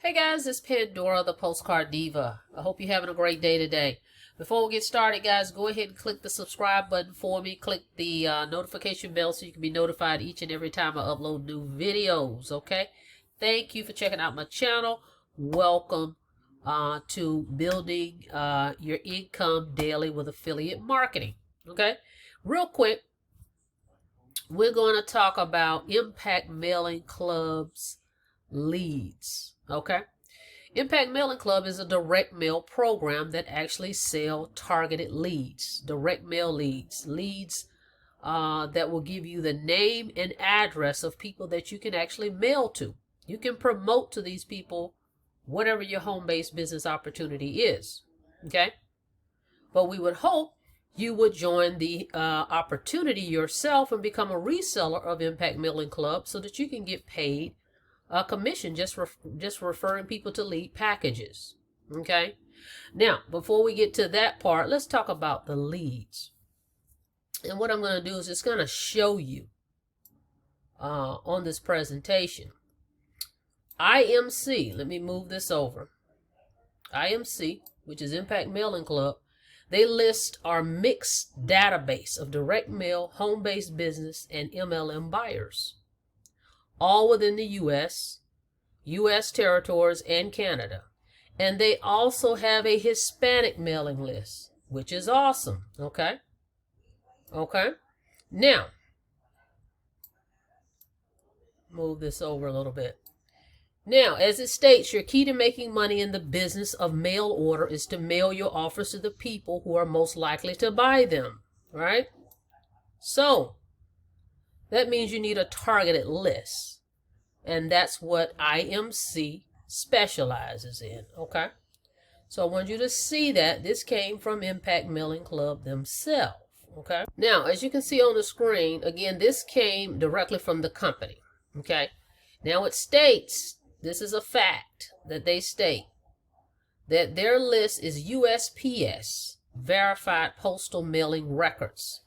Hey guys, it's Pandora, the Postcard Diva. I hope you're having a great day today. Before we get started, guys, go ahead and click the subscribe button for me. Click the notification bell so you can be notified each and every time I upload new videos, okay? Thank you for checking out my channel. Welcome to building your income daily with affiliate marketing, okay? Real quick, we're going to talk about Impact Mailing Club's leads. Okay, Impact Mailing Club is a direct mail program that actually sell targeted leads, direct mail leads, that will give you the name and address of people that you can actually mail to. You can promote to these people whatever your home-based business opportunity is. Okay, but we would hope you would join the opportunity yourself and become a reseller of Impact Mailing Club so that you can get paid a commission just referring people to lead packages. Okay, now before we get to that part, let's talk about the leads. And what I'm going to do is just going to show you on this presentation. IMC, let me move this over. IMC, which is Impact Mailing Club, they list our mixed database of direct mail, home-based business, and MLM buyers, all within the U.S., U.S. territories, and Canada. And they also have a Hispanic mailing list, which is awesome. Okay? Now, move this over a little bit. Now, as it states, your key to making money in the business of mail order is to mail your offers to the people who are most likely to buy them. Right? So, that means you need a targeted list. And that's what IMC specializes in, okay? So I want you to see that this came from Impact Mailing Club themselves, okay? Now, as you can see on the screen, again, this came directly from the company, okay? Now it states, this is a fact that they state, that their list is USPS-Verified Postal Mailing Records.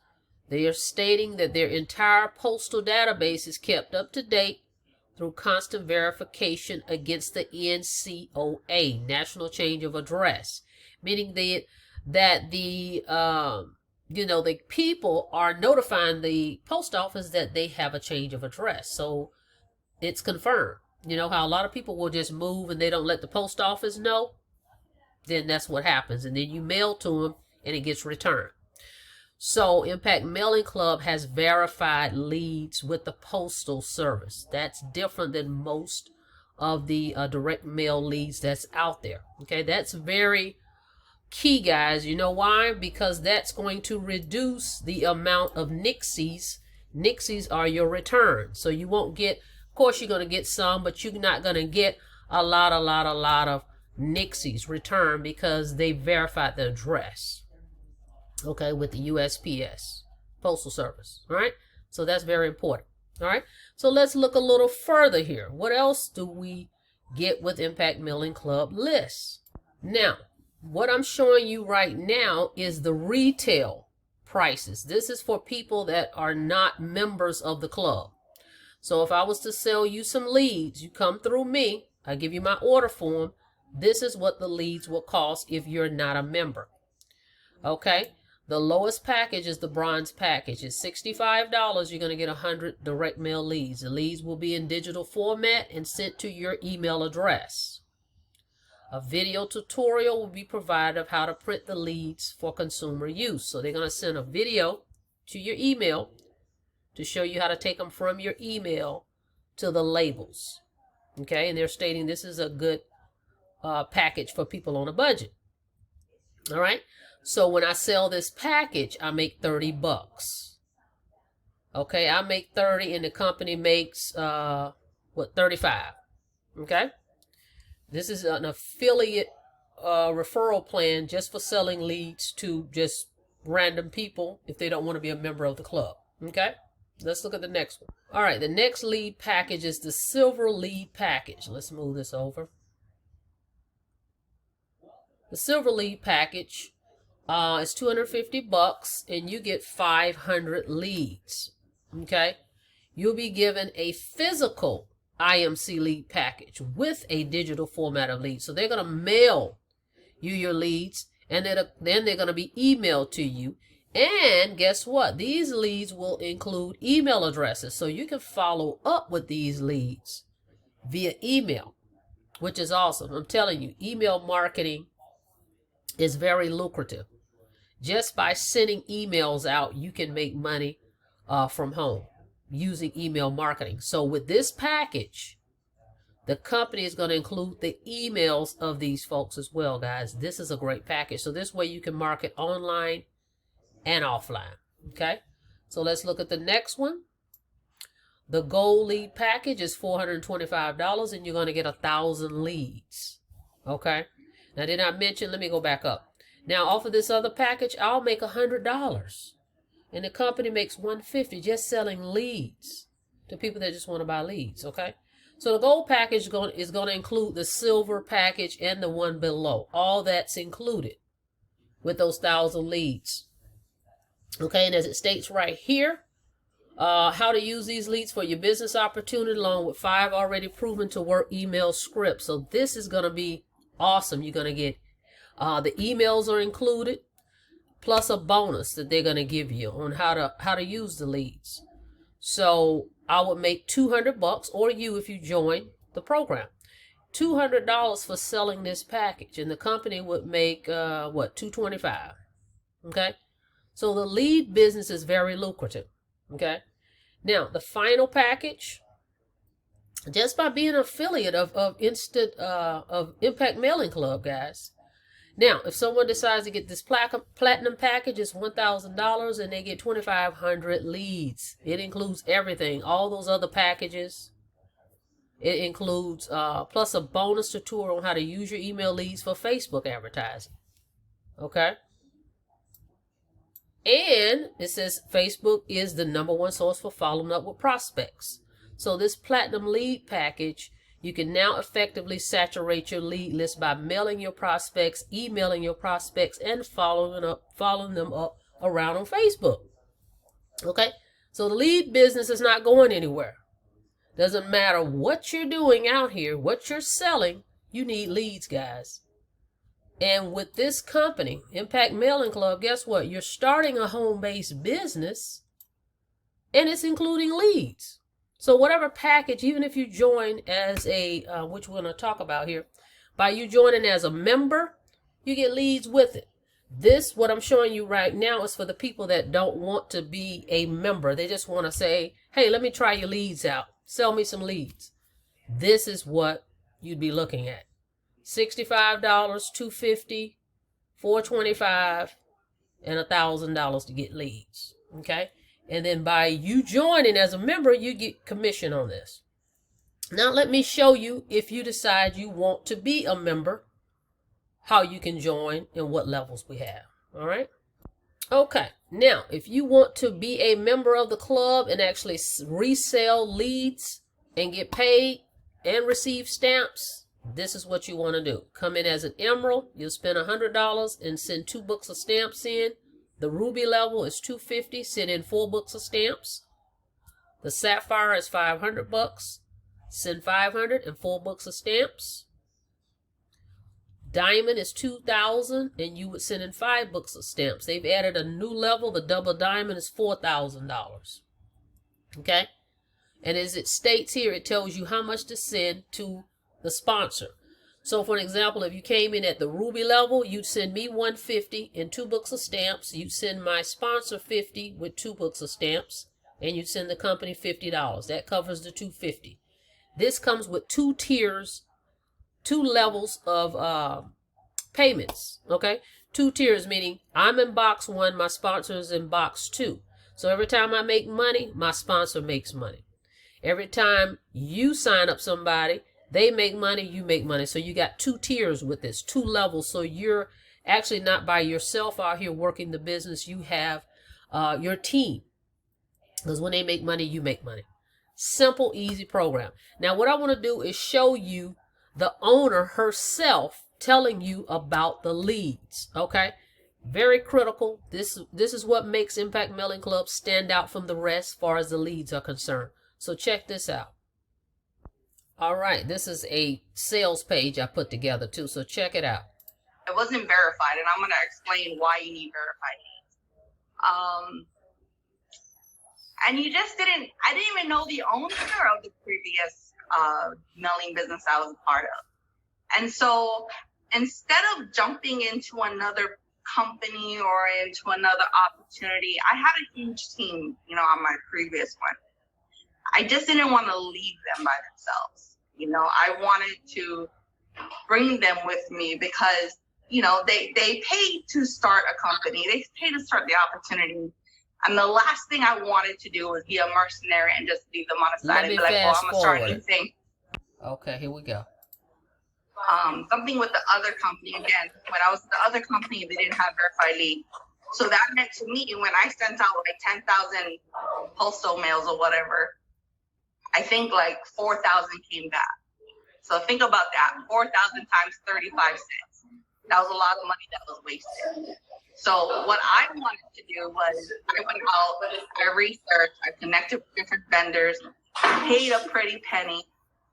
They are stating that their entire postal database is kept up to date through constant verification against the NCOA, National Change of Address, meaning that the people are notifying the post office that they have a change of address. So it's confirmed. You know how a lot of people will just move and they don't let the post office know? Then that's what happens. And then you mail to them and it gets returned. So Impact Mailing Club has verified leads with the Postal Service. That's different than most of the direct mail leads that's out there. Okay, that's very key, guys. You know why? Because that's going to reduce the amount of nixies. Nixies are your returns. So you won't get, of course you're going to get some, but you're not going to get a lot of nixies return because they verified the address. Okay, with the USPS Postal Service. All right, so that's very important. All right, so let's look a little further here. What else do we get with Impact Mailing Club lists? Now, what I'm showing you right now is the retail prices. This is for people that are not members of the club. So if I was to sell you some leads, you come through me, I give you my order form. This is what the leads will cost if you're not a member. Okay. The lowest package is the bronze package. It's $65. You're going to get 100 direct mail leads. The leads will be in digital format and sent to your email address. A video tutorial will be provided of how to print the leads for consumer use. So they're going to send a video to your email to show you how to take them from your email to the labels. Okay, and they're stating this is a good package for people on a budget. All right. So when I sell this package, I make $30. Okay, I make 30 and the company makes 35. Okay, this is an affiliate referral plan just for selling leads to just random people if they don't want to be a member of the club. Okay, let's look at the next one. All right, the next lead package is the silver lead package. Let's move this over. The silver lead package it's $250 and you get 500 leads. Okay, you'll be given a physical IMC lead package with a digital format of leads. So they're going to mail you your leads, and then they're going to be emailed to you. And guess what? These leads will include email addresses, so you can follow up with these leads via email, which is awesome. I'm telling you, email marketing is very lucrative. Just by sending emails out, you can make money from home using email marketing. So with this package, the company is going to include the emails of these folks as well, guys. This is a great package. So this way you can market online and offline. Okay, so let's look at the next one. The gold lead package is $425, and you're going to get 1,000 leads. Okay, now did I mention, let me go back up. Now off of this other package, I'll make $100, and the company makes $150 just selling leads to people that just want to buy leads. Okay, so the gold package is going to include the silver package and the one below. All that's included with those 1,000 leads. Okay, and as it states right here, how to use these leads for your business opportunity, along with 5 already proven to work email scripts. So this is going to be awesome. You're going to get the emails are included, plus a bonus that they're going to give you on how to use the leads. So I would make $200, or you if you join the program, $200 for selling this package, and the company would make what, $225. Okay. So the lead business is very lucrative. Okay. Now the final package, just by being an affiliate of Impact Mailing Club, guys. Now, if someone decides to get this platinum package, it's $1,000, and they get 2,500 leads. It includes everything, all those other packages. It includes plus a bonus tutorial on how to use your email leads for Facebook advertising. Okay. And it says Facebook is the #1 source for following up with prospects. So this platinum lead package, you can now effectively saturate your lead list by mailing your prospects, emailing your prospects, and following them up around on Facebook. Okay, so the lead business is not going anywhere. Doesn't matter what you're doing out here, what you're selling, you need leads, guys. And with this company, Impact Mailing Club, guess what? You're starting a home-based business, and it's including leads. So whatever package, even if you join as a, which we're going to talk about here, by you joining as a member, you get leads with it. This, what I'm showing you right now, is for the people that don't want to be a member. They just want to say, hey, let me try your leads out. Sell me some leads. This is what you'd be looking at. $65, $250, $425, and $1,000 to get leads. Okay, and then by you joining as a member, you get commission on this. Now let me show you, if you decide you want to be a member, how you can join and what levels we have. All right. Okay. Now, if you want to be a member of the club and actually resell leads and get paid and receive stamps, this is what you want to do. Come in as an emerald. You'll spend $100 and send 2 books of stamps in. The ruby level is $250. Send in 4 books of stamps. The sapphire is $500. Send 500 and 4 books of stamps. Diamond is $2,000, and you would send in 5 books of stamps. They've added a new level. The double diamond is $4,000. Okay, and as it states here, it tells you how much to send to the sponsor. So for an example, if you came in at the ruby level, you'd send me $150 and 2 books of stamps. You'd send my sponsor $50 with 2 books of stamps, and you'd send the company $50. That covers the $250. This comes with 2 tiers, 2 levels of payments. Okay, 2 tiers, meaning I'm in box 1, my sponsor is in box 2. So every time I make money, my sponsor makes money. Every time you sign up somebody, they make money, you make money. So you got 2 tiers with this, 2 levels. So you're actually not by yourself out here working the business. You have your team. Because when they make money, you make money. Simple, easy program. Now what I want to do is show you the owner herself telling you about the leads. Okay, very critical. This is what makes Impact Mailing Club stand out from the rest as far as the leads are concerned. So check this out. All right, this is a sales page I put together too, so check it out. It wasn't verified, and I'm going to explain why you need verified leads. And you just didn't, I didn't even know the owner of the previous mailing business I was a part of. And so instead of jumping into another company or into another opportunity, I had a huge team, you know, on my previous one. I just didn't want to leave them by themselves. You know, I wanted to bring them with me because, you know, they paid to start a company. They paid to start the opportunity. And the last thing I wanted to do was be a mercenary and just leave them on the side and be like, well, I'm going to start a new thing. Okay, here we go. Something with the other company. Again, when I was at the other company, they didn't have verified lead. So that meant to me, when I sent out like 10,000 postal mails or whatever, I think like 4,000 came back. So think about that, 4,000 times 35 cents. That was a lot of money that was wasted. So what I wanted to do was I went out, I researched, I connected with different vendors, paid a pretty penny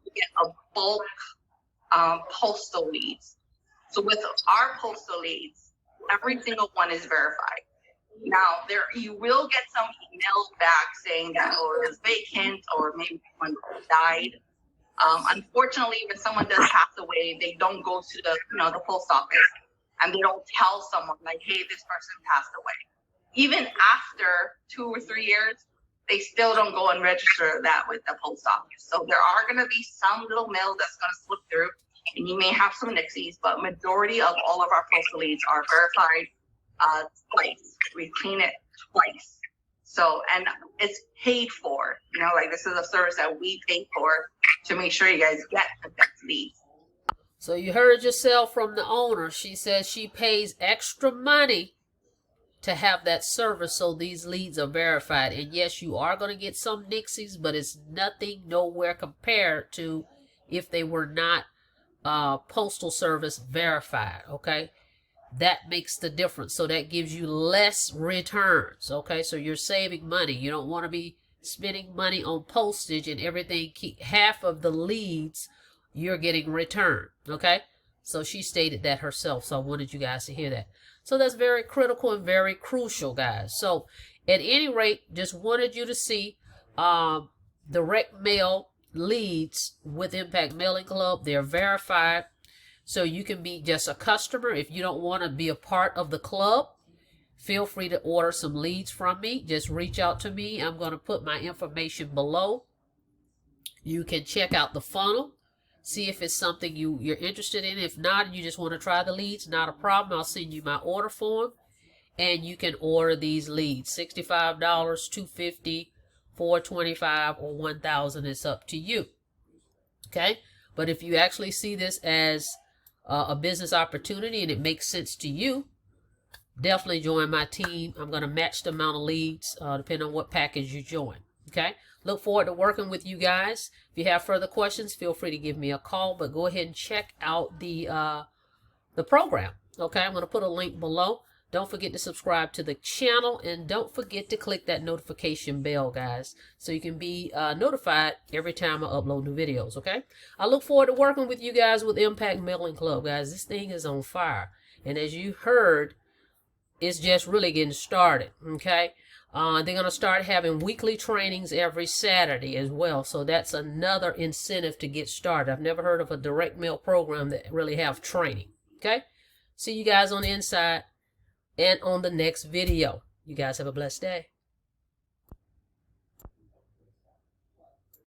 to get a bulk postal leads. So with our postal leads, every single one is verified. Now, you will get some emails back saying that, it was vacant, or maybe someone died. Unfortunately, when someone does pass away, they don't go to the post office, and they don't tell someone like, hey, this person passed away. Even after 2 or 3 years, they still don't go and register that with the post office. So there are going to be some little mail that's going to slip through, and you may have some nixies, but majority of all of our postal leads are verified twice. We clean it twice. So, and it's paid for, you know, like this is a service that we pay for to make sure you guys get the best leads. So you heard yourself from the owner. She says she pays extra money to have that service so these leads are verified. And yes, you are going to get some nixies, but it's nothing, nowhere compared to if they were not postal service verified, okay? That makes the difference. So that gives you less returns, okay? So you're saving money. You don't want to be spending money on postage and everything. Half of the leads you're getting returned, okay? So she stated that herself, so I wanted you guys to hear that. So that's very critical and very crucial, guys. So at any rate, just wanted you to see direct mail leads with Impact Mailing Club. They're verified. So you can be just a customer. If you don't want to be a part of the club, feel free to order some leads from me. Just reach out to me. I'm going to put my information below. You can check out the funnel. See if it's something you're interested in. If not, you just want to try the leads, not a problem. I'll send you my order form, and you can order these leads. $65, $250, $425, or $1,000. It's up to you. Okay? But if you actually see this as a business opportunity and it makes sense to you, definitely join my team. I'm going to match the amount of leads depending on what package you join. Okay? Look forward to working with you guys. If you have further questions, feel free to give me a call, but go ahead and check out the program. Okay, I'm going to put a link below. Don't forget to subscribe to the channel, and don't forget to click that notification bell, guys, so you can be notified every time I upload new videos, okay? I look forward to working with you guys with Impact Mailing Club, guys. This thing is on fire, and as you heard, it's just really getting started, okay? They're going to start having weekly trainings every Saturday as well. So that's another incentive to get started. I've never heard of a direct mail program that really have training. Okay? See you guys on the inside and on the next video. You guys have a blessed day.